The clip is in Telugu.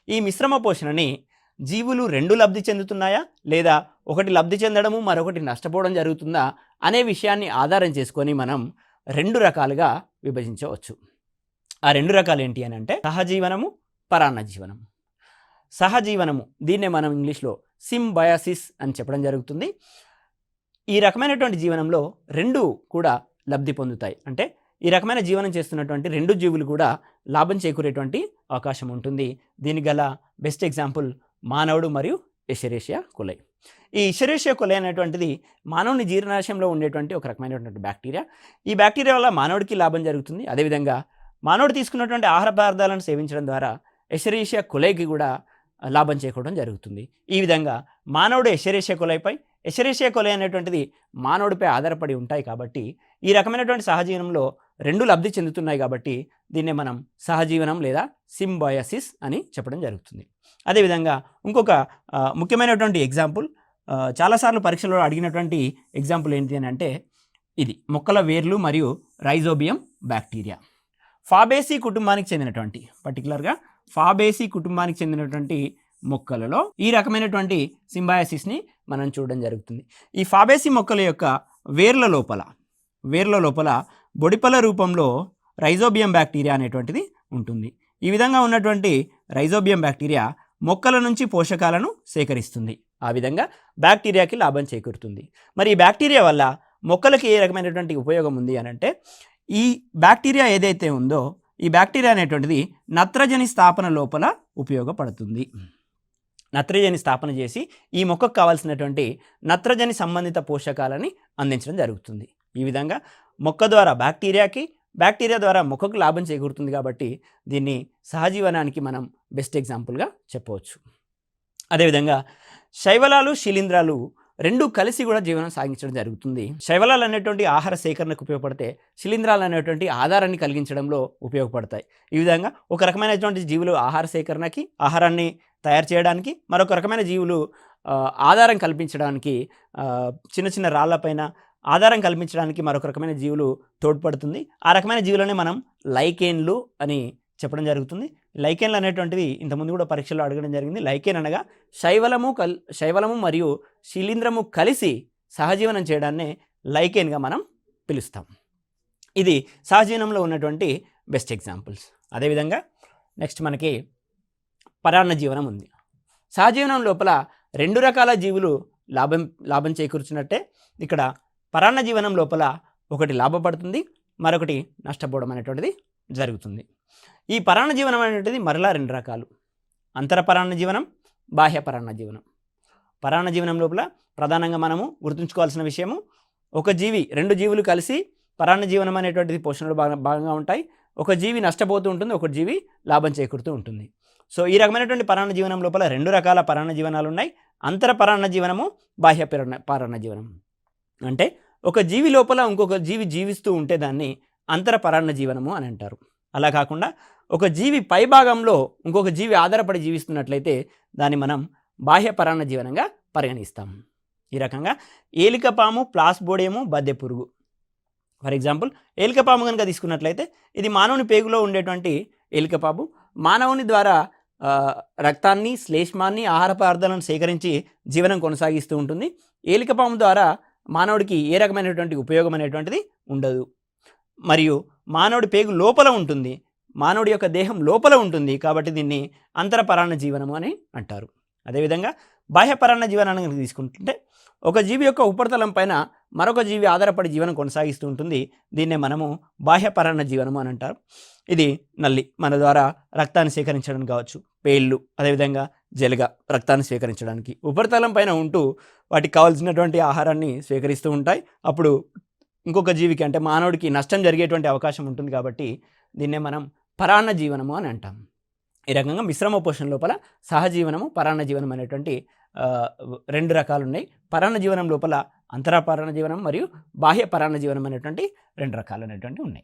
ఈ మిశ్రమ పోషణని జీవులు రెండు లబ్ధి చెందుతున్నాయా లేదా ఒకటి లబ్ధి చెందడము మరొకటి నష్టపోవడం జరుగుతుందా అనే విషయాన్ని ఆధారం చేసుకొని మనం రెండు రకాలుగా విభజించవచ్చు. ఆ రెండు రకాలు ఏంటి అని అంటే సహజీవనము, పరాన్న జీవనము. సహజీవనము దీన్నే మనం ఇంగ్లీష్లో సింబయాసిస్ అని చెప్పడం జరుగుతుంది. ఈ రకమైనటువంటి జీవనంలో రెండు కూడా లబ్ధి పొందుతాయి. అంటే ఈ రకమైన జీవనం చేస్తున్నటువంటి రెండు జీవులు కూడా లాభం చేకూరేటువంటి అవకాశం ఉంటుంది. దీనికి గల బెస్ట్ ఎగ్జాంపుల్ మానవుడు మరియు ఎషెరేషియా కొలై. ఈ ఎషెరేషియా కొలై అనేటువంటిది మానవుని జీర్ణాశయంలో ఉండేటువంటి ఒక రకమైనటువంటి బ్యాక్టీరియా. ఈ బ్యాక్టీరియా వల్ల మానవుడికి లాభం జరుగుతుంది. అదేవిధంగా మానవుడు తీసుకున్నటువంటి ఆహార పదార్థాలను సేవించడం ద్వారా ఎషెరేషియా కొలైకి కూడా లాభం చేకూరడం జరుగుతుంది. ఈ విధంగా మానవుడు ఎషెరేషియా కొలైపై, ఎషెరేషియా కొలై అనేటువంటిది మానవుడిపై ఆధారపడి ఉంటాయి. కాబట్టి ఈ రకమైనటువంటి సహజీవనంలో రెండు లబ్ధి చెందుతున్నాయి. కాబట్టి దీన్నే మనం సహజీవనం లేదా సింబయాసిస్ అని చెప్పడం జరుగుతుంది. అదేవిధంగా ఇంకొక ముఖ్యమైనటువంటి ఎగ్జాంపుల్, చాలాసార్లు పరీక్షలో అడిగినటువంటి ఎగ్జాంపుల్ ఏంటి అని అంటే ఇది మొక్కల వేర్లు మరియు రైజోబియం బ్యాక్టీరియా. ఫాబేసి కుటుంబానికి చెందినటువంటి, పర్టికులర్గా ఫాబేసి కుటుంబానికి చెందినటువంటి మొక్కలలో ఈ రకమైనటువంటి సింబయాసిస్ని మనం చూడడం జరుగుతుంది. ఈ ఫాబేసి మొక్కల యొక్క వేర్ల లోపల బొడిపల రూపంలో రైజోబియం బ్యాక్టీరియా అనేటువంటిది ఉంటుంది. ఈ విధంగా ఉన్నటువంటి రైజోబియం బ్యాక్టీరియా మొక్కల నుంచి పోషకాలను సేకరిస్తుంది. ఆ విధంగా బ్యాక్టీరియాకి లాభం చేకూరుతుంది. మరి ఈ బ్యాక్టీరియా వల్ల మొక్కలకి ఏ రకమైనటువంటి ఉపయోగం ఉంది అని అంటే, ఈ బ్యాక్టీరియా ఏదైతే ఉందో ఈ బ్యాక్టీరియా అనేటువంటిది నత్రజని స్థాపన లోపల ఉపయోగపడుతుంది. నత్రజని స్థాపన చేసి ఈ మొక్కకు కావాల్సినటువంటి నత్రజని సంబంధిత పోషకాలని అందించడం జరుగుతుంది. ఈ విధంగా మొక్క ద్వారా బ్యాక్టీరియాకి, బ్యాక్టీరియా ద్వారా మొక్కకు లాభం చేకూరుతుంది. కాబట్టి దీన్ని సహజీవనానికి మనం బెస్ట్ ఎగ్జాంపుల్గా చెప్పవచ్చు. అదేవిధంగా శైవలాలు, శిలీంధ్రాలు రెండు కలిసి కూడా జీవనం సాగించడం జరుగుతుంది. శైవలాలు అనేటువంటి ఆహార సేకరణకు ఉపయోగపడితే, శిలీంధ్రాలు అనేటువంటి ఆధారాన్ని కలిగించడంలో ఉపయోగపడతాయి. ఈ విధంగా ఒక రకమైనటువంటి జీవులు ఆహార సేకరణకి, ఆహారాన్ని తయారు చేయడానికి, మరొక రకమైన జీవులు ఆధారం కల్పించడానికి, చిన్న చిన్న రాళ్లపైన ఆధారం కల్పించడానికి మరొక రకమైన జీవులు తోడ్పడుతుంది. ఆ రకమైన జీవులనే మనం లైకేన్లు అని చెప్పడం జరుగుతుంది. లైకేన్లు అనేటువంటివి ఇంతకుముందు కూడా పరీక్షలో అడగడం జరిగింది. లైకేన్ అనగా శైవలము మరియు శిలీంధ్రము కలిసి సహజీవనం చేయడాన్నే లైకేన్గా మనం పిలుస్తాం. ఇది సహజీవనంలో ఉన్నటువంటి బెస్ట్ ఎగ్జాంపుల్స్. అదేవిధంగా నెక్స్ట్ మనకి పరాన్న జీవనం ఉంది. సహజీవనం లోపల రెండు రకాల జీవులు లాభం చేకూర్చున్నట్టే ఇక్కడ పరాన్న జీవనం లోపల ఒకటి లాభపడుతుంది, మరొకటి నష్టపోవడం అనేటువంటిది జరుగుతుంది. ఈ పరాన్న జీవనం అనేటువంటిది మరలా రెండు రకాలు: అంతర పరాన్న జీవనం, బాహ్య పరాన్న జీవనం. పరాన్న జీవనం లోపల ప్రధానంగా మనము గుర్తుంచుకోవాల్సిన విషయము, రెండు జీవులు కలిసి పరాన్న జీవనం అనేటువంటిది పోషణలో భాగంగా ఉంటాయి. ఒక జీవి నష్టపోతూ ఉంటుంది, ఒక జీవి లాభం చేకూరుతూ ఉంటుంది. సో ఈ రకమైనటువంటి పరాన్న జీవనం లోపల రెండు రకాల పరాన్న జీవనాలు ఉన్నాయి: అంతర పరాన్న జీవనము, బాహ్య పరాన్న జీవనం. అంటే ఒక జీవి లోపల ఇంకొక జీవి జీవిస్తూ ఉంటే దాన్ని అంతర పరాన్న జీవనము అని అంటారు. అలా కాకుండా ఒక జీవి పైభాగంలో ఇంకొక జీవి ఆధారపడి జీవిస్తున్నట్లయితే దాన్ని మనం బాహ్య పరాన్న జీవనంగా పరిగణిస్తాం. ఈ రకంగా ఏలికపాము, ప్లాస్మోడియము, బద్దె పురుగు. ఫర్ ఎగ్జాంపుల్ ఏలికపాము కనుక తీసుకున్నట్లయితే ఇది మానవుని పేగులో ఉండేటువంటి ఏలికపాము. మానవుని ద్వారా రక్తాన్ని, శ్లేష్మాన్ని, ఆహార పదార్థాలను సేకరించి జీవనం కొనసాగిస్తూ ఉంటుంది. ఏలికపాము ద్వారా మానవుడికి ఏ రకమైనటువంటి ఉపయోగం అనేటువంటిది ఉండదు. మరియు మానవుడి పేగు లోపల ఉంటుంది, మానవుడి యొక్క దేహం లోపల ఉంటుంది. కాబట్టి దీన్ని అంతర పరాన్న జీవనము అని అంటారు. అదేవిధంగా బాహ్య పరాన్న జీవనాన్ని తీసుకుంటుంటే ఒక జీవి యొక్క ఉపరితలం పైన మరొక జీవి ఆధారపడి జీవనం కొనసాగిస్తూ ఉంటుంది. దీన్నే మనము బాహ్య పరాన్న జీవనము అని అంటారు. ఇది నల్లి మన ద్వారా రక్తాన్ని సేకరించడానికి కావచ్చు, పేళ్ళు అదేవిధంగా జలగ రక్తాన్ని స్వీకరించడానికి ఉపరితలం పైన ఉంటూ వాటికి కావాల్సినటువంటి ఆహారాన్ని స్వీకరిస్తూ ఉంటాయి. అప్పుడు ఇంకొక జీవికి అంటే మానవుడికి నష్టం జరిగేటువంటి అవకాశం ఉంటుంది. కాబట్టి దీన్నే మనం పరాన్న జీవనము అని అంటాం. ఈ రకంగా మిశ్రమ పోషణ లోపల సహజీవనము, పరాన్న జీవనం అనేటువంటి రెండు రకాలు ఉన్నాయి. పరాన్న జీవనం లోపల అంతర పరాన్న జీవనం మరియు బాహ్య పరాన్న జీవనం అనేటువంటి రెండు రకాలు అనేటువంటి ఉన్నాయి.